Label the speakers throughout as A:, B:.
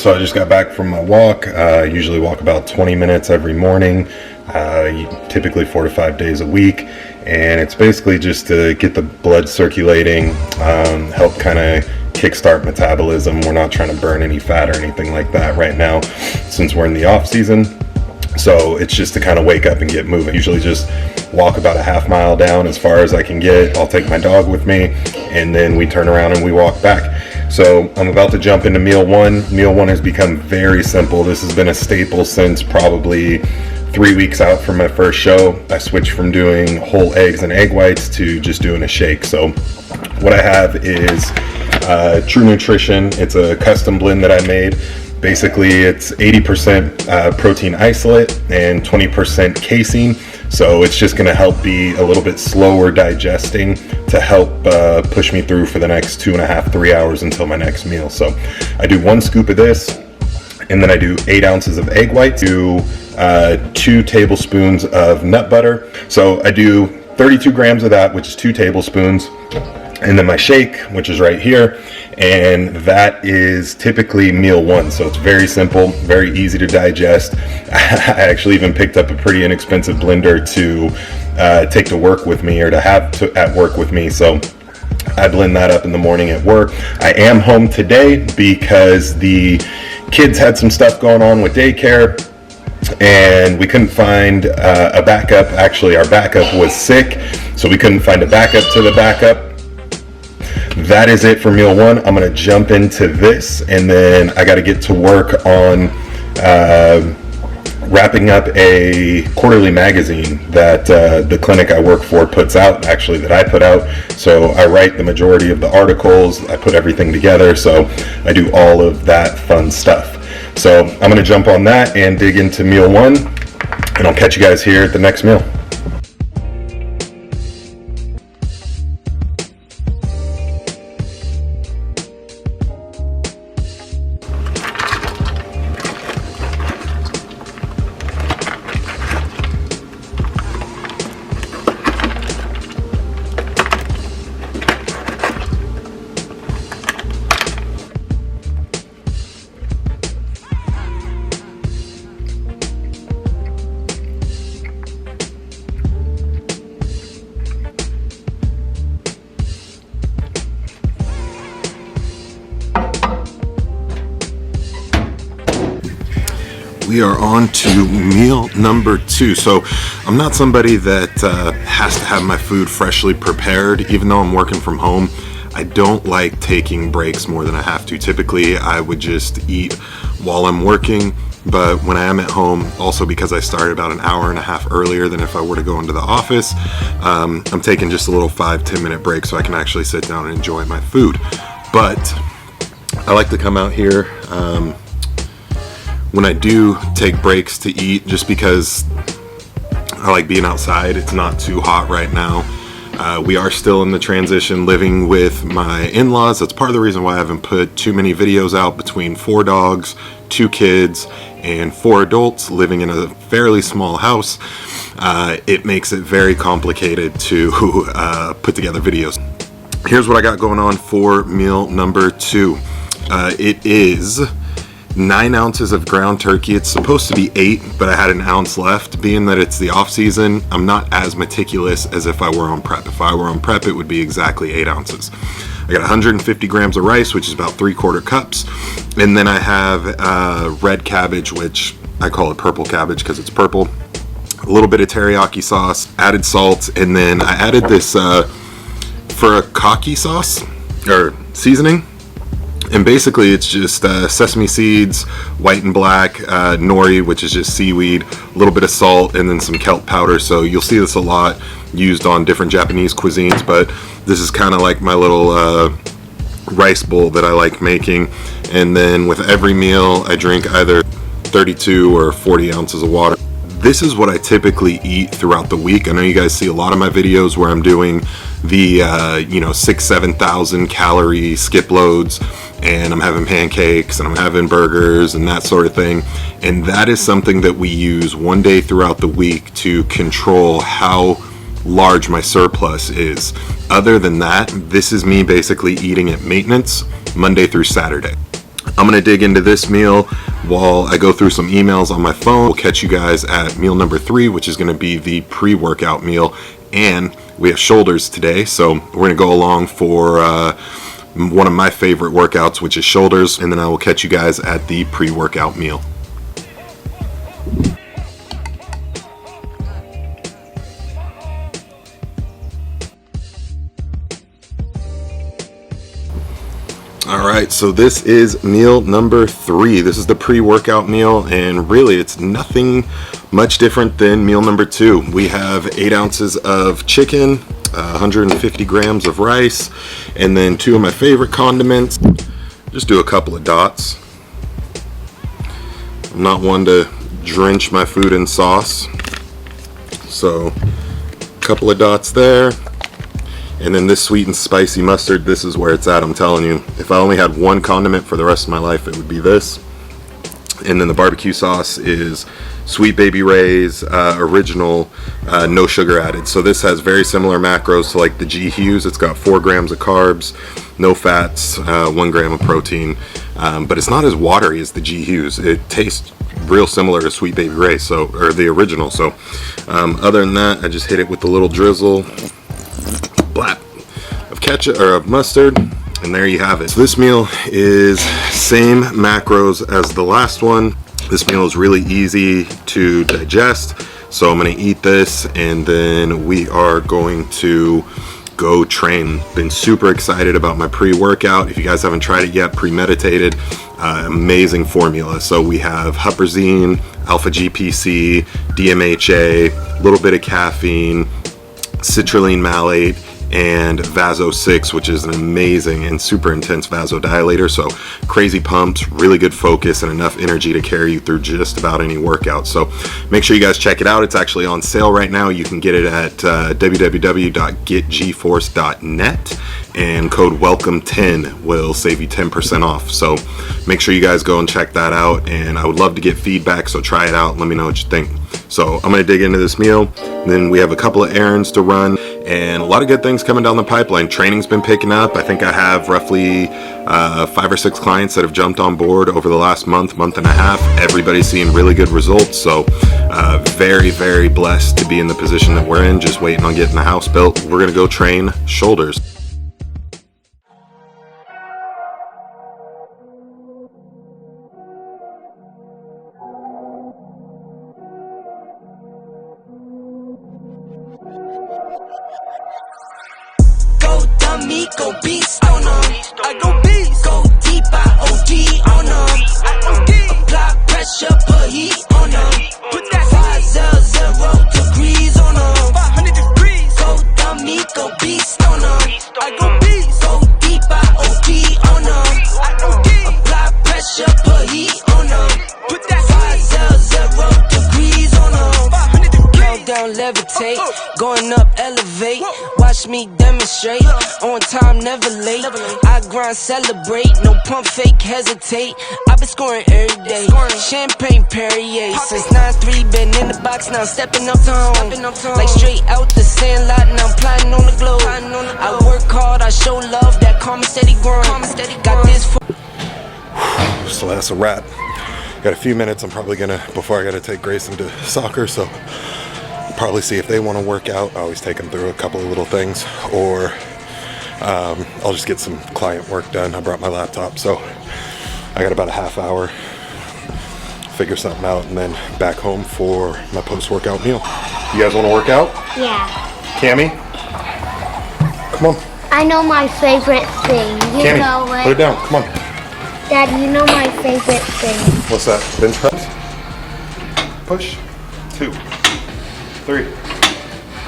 A: So I just got back from my walk. I usually walk about 20 minutes every morning, typically 4 to 5 days a week. And it's basically just to get the blood circulating, help kind of kickstart metabolism. We're not trying to burn any fat or anything like that right now since we're in the off season. So it's just to kind of wake up and get moving. Usually just walk about a half mile down as far as I can get. I'll take my dog with me, and then we turn around and we walk back. So I'm about to jump into meal one. Meal one has become very simple. This has been a staple since probably 3 weeks out from my first show. I switched from doing whole eggs and egg whites to just doing a shake. So what I have is True Nutrition. It's a custom blend that I made. Basically, it's 80% protein isolate and 20% casein. So it's just going to help be a little bit slower digesting to help push me through for the next 2.5, 3 hours until my next meal. So I do 1 scoop of this, and then I do 8 ounces of egg whites, do 2 tablespoons of nut butter. So I do 32 grams of that, which is 2 tablespoons. And then my shake, which is right here, and that is typically meal one. So it's very simple, very easy to digest. I actually even picked up a pretty inexpensive blender to take to work with me, or to have at work with me. So I blend that up in the morning at work. I am home today because the kids had some stuff going on with daycare, and we couldn't find a backup. Actually, our backup was sick, so we couldn't find a backup to the backup. That is it for meal one. I'm going to jump into this, and then I got to get to work on wrapping up a quarterly magazine that the clinic I work for puts out, actually that I put out. So I write the majority of the articles, I put everything together, so I do all of that fun stuff. So I'm going to jump on that and dig into meal one, and I'll catch you guys here at the next meal. We are on to meal number 2. So I'm not somebody that has to have my food freshly prepared. Even though I'm working from home, I don't like taking breaks more than I have to. Typically, I would just eat while I'm working. But when I am at home, also because I started about an hour and a half earlier than if I were to go into the office, I'm taking just a little 5-10 minute break so I can actually sit down and enjoy my food. But I like to come out here when I do take breaks to eat, just because I like being outside. It's not too hot right now. We are still in the transition living with my in-laws. That's part of the reason why I haven't put too many videos out. Between 4 dogs, 2 kids, and 4 adults living in a fairly small house, it makes it very complicated to put together videos. Here's what I got going on for meal number 2. It is 9 ounces of ground turkey. It's supposed to be 8, but I had an ounce left. Being that it's the off season, I'm not as meticulous as if I were on prep. If I were on prep, it would be exactly 8 ounces. I got 150 grams of rice, which is about 3/4 cups. And then I have red cabbage, which I call it purple cabbage because it's purple. A little bit of teriyaki sauce, added salt, and then I added this furikake sauce, or seasoning. And basically it's just sesame seeds, white and black, nori, which is just seaweed, a little bit of salt, and then some kelp powder. So you'll see this a lot used on different Japanese cuisines, but this is kind of like my little rice bowl that I like making. And then with every meal I drink either 32 or 40 ounces of water. This is what I typically eat throughout the week. I know you guys see a lot of my videos where I'm doing the 6,000-7,000 calorie skip loads, and I'm having pancakes and I'm having burgers and that sort of thing. And that is something that we use one day throughout the week to control how large my surplus is. Other than that, this is me basically eating at maintenance Monday through Saturday. I'm gonna dig into this meal while I go through some emails on my phone. We'll catch you guys at meal number 3, which is gonna be the pre-workout meal. And we have shoulders today, so we're gonna go along for one of my favorite workouts, which is shoulders, and then I will catch you guys at the pre-workout meal. Alright, so this is meal number 3. This is the pre-workout meal, and really it's nothing much different than meal number 2. We have 8 ounces of chicken, 150 grams of rice, and then 2 of my favorite condiments. Just do a couple of dots. I'm not one to drench my food in sauce, so a couple of dots there. And then this sweet and spicy mustard, this is where it's at, I'm telling you. If I only had one condiment for the rest of my life, it would be this. And then the barbecue sauce is Sweet Baby Ray's original, no sugar added. So this has very similar macros to like the G Hughes. It's got 4 grams of carbs, no fats, 1 gram of protein. But it's not as watery as the G Hughes. It tastes real similar to Sweet Baby Ray, so, or the original. So other than that, I just hit it with a little drizzle blap of ketchup or of mustard, and there you have it. So this meal is same macros as the last one. This meal is really easy to digest, so I'm going to eat this and then we are going to go train. Been super excited about my pre-workout. If you guys haven't tried it yet, premeditated, amazing formula. So we have huperzine, alpha GPC, DMHA, a little bit of caffeine, citrulline malate, and Vaso 6, which is an amazing and super intense vasodilator. So crazy pumps, really good focus, and enough energy to carry you through just about any workout. So make sure you guys check it out. It's actually on sale right now. You can get it at www.getgforce.net, and code WELCOME10 will save you 10% off. So make sure you guys go and check that out, and I would love to get feedback, so try it out. Let me know what you think. So I'm going to dig into this meal. Then we have a couple of errands to run and a lot of good things coming down the pipeline. Training's been picking up. I think I have roughly 5 or 6 clients that have jumped on board over the last month and a half. Everybody's seeing really good results. So very, very blessed to be in the position that we're in, just waiting on getting the house built. We're going to go train shoulders.
B: Go beast on them. I go beast. Go deep, I OD on them. I OD. Apply pressure, put heat on them. Put that 500 degrees on them. 500 degrees. Go dummy, go beast on them. I go beast. Go deep, I OD on them. I OD. Apply pressure, put heat on them. Put that 500 degrees on them. 500 degrees. Countdown, levitate. Going up, elevate. Watch me demonstrate. On time, never late. I grind, celebrate. No pump, fake, hesitate. I've been scoring every day. Champagne Perrier. Since 9-3, been in the box, now I'm stepping up to home. Like straight out the sand lot, now I'm plotting on the globe. I work hard, I show love, that karma steady growing. Got this for.
A: So that's a wrap. Got a few minutes. I'm probably gonna, before I gotta take Grayson to soccer, so probably see if they want to work out. I always take them through a couple of little things, or I'll just get some client work done. I brought my laptop, so I got about a half hour, figure something out, and then back home for my post-workout meal. You guys want to work out?
C: Yeah.
A: Cammy? Come on.
C: I know my favorite thing. You know
A: Cammy,
C: it.
A: put it down. Come on.
C: Dad, you know my favorite thing.
A: What's that? Bench press? Push. 2, 3.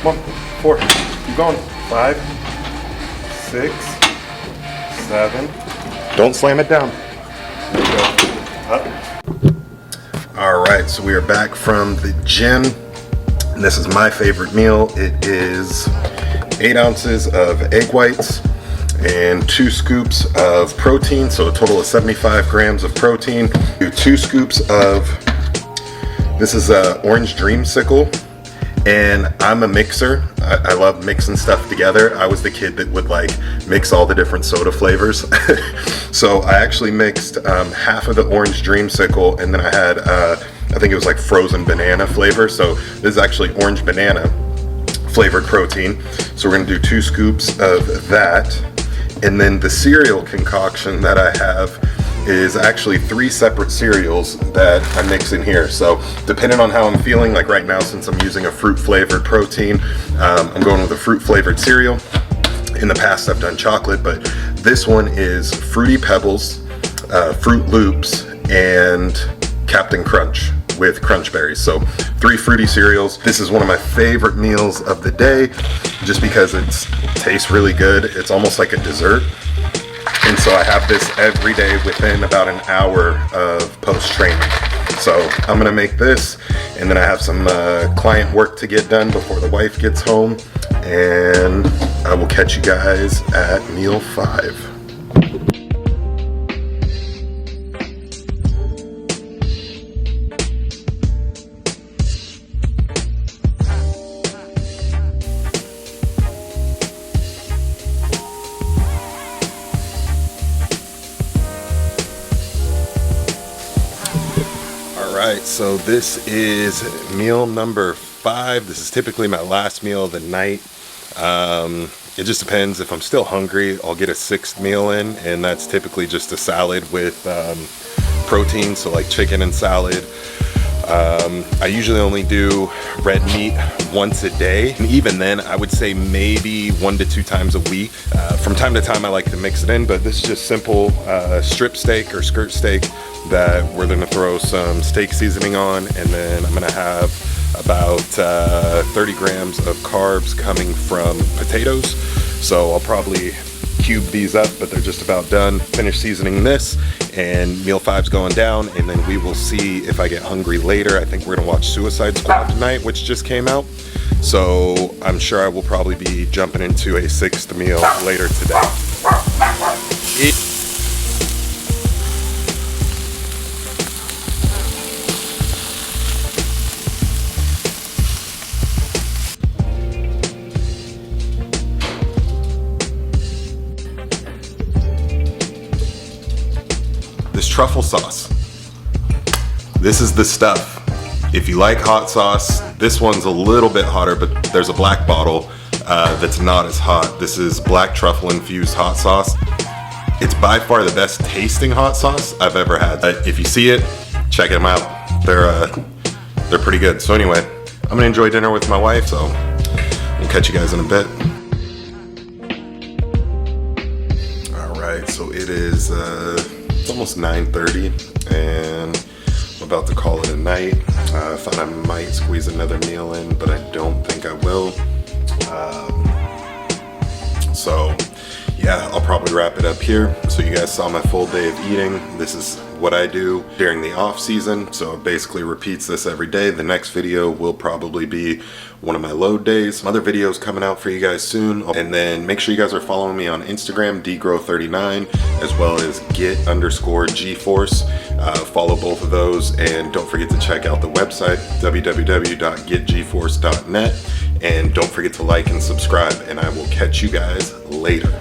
A: Come on. 4. Keep going. 5, 6, 7. Don't slam it down. There you go. Up. All right, so we are back from the gym. And this is my favorite meal. It is 8 ounces of egg whites and 2 scoops of protein, so a total of 75 grams of protein. Do 2 scoops of, this is orange dreamsicle, And I'm a mixer. I love mixing stuff together. I was the kid that would like mix all the different soda flavors. So I actually mixed half of the orange dreamsicle, and then I had I think it was like frozen banana flavor. So this is actually orange banana flavored protein. So we're gonna do 2 scoops of that. And then the cereal concoction that I have is actually 3 separate cereals that I mix in here. So depending on how I'm feeling, like right now, since I'm using a fruit flavored protein, I'm going with a fruit flavored cereal. In the past I've done chocolate, but this one is Fruity Pebbles, Fruit Loops, and Captain Crunch with Crunch Berries. So 3 fruity cereals. This is one of my favorite meals of the day just because it tastes really good. It's almost like a dessert. And so I have this every day within about an hour of post-training. So I'm gonna make this, and then I have some client work to get done before the wife gets home, and I will catch you guys at meal 5. Alright, so this is meal number 5. This is typically my last meal of the night. It just depends. If I'm still hungry, I'll get a 6th meal in, and that's typically just a salad with protein, so like chicken and salad. I usually only do red meat once a day, and even then I would say maybe 1 to 2 times a week. From time to time I like to mix it in, but this is just simple strip steak or skirt steak that we're gonna throw some steak seasoning on, and then I'm gonna have about 30 grams of carbs coming from potatoes. So I'll probably cube these up, but they're just about done. Finish seasoning this, and meal 5's going down, and then we will see if I get hungry later. I think we're gonna watch Suicide Squad tonight, which just came out. So I'm sure I will probably be jumping into a 6th meal later today. This truffle sauce, this is the stuff. If you like hot sauce, this one's a little bit hotter, but there's a black bottle that's not as hot. This is black truffle infused hot sauce. It's by far the best tasting hot sauce I've ever had. If you see it, check them out. They're pretty good. So anyway, I'm gonna enjoy dinner with my wife, so we'll catch you guys in a bit. All right, so it is it's almost 9:30, and I'm about to call it a night. I thought I might squeeze another meal in, but I don't think I will. So yeah, I'll probably wrap it up here. So you guys saw my full day of eating. This is what I do during the off season. So it basically repeats this every day. The next video will probably be one of my load days. Some other videos coming out for you guys soon. And then make sure you guys are following me on Instagram, dgrow39, as well as get_gforce. Follow both of those, and don't forget to check out the website, www.getgforce.net. And don't forget to like and subscribe, and I will catch you guys later.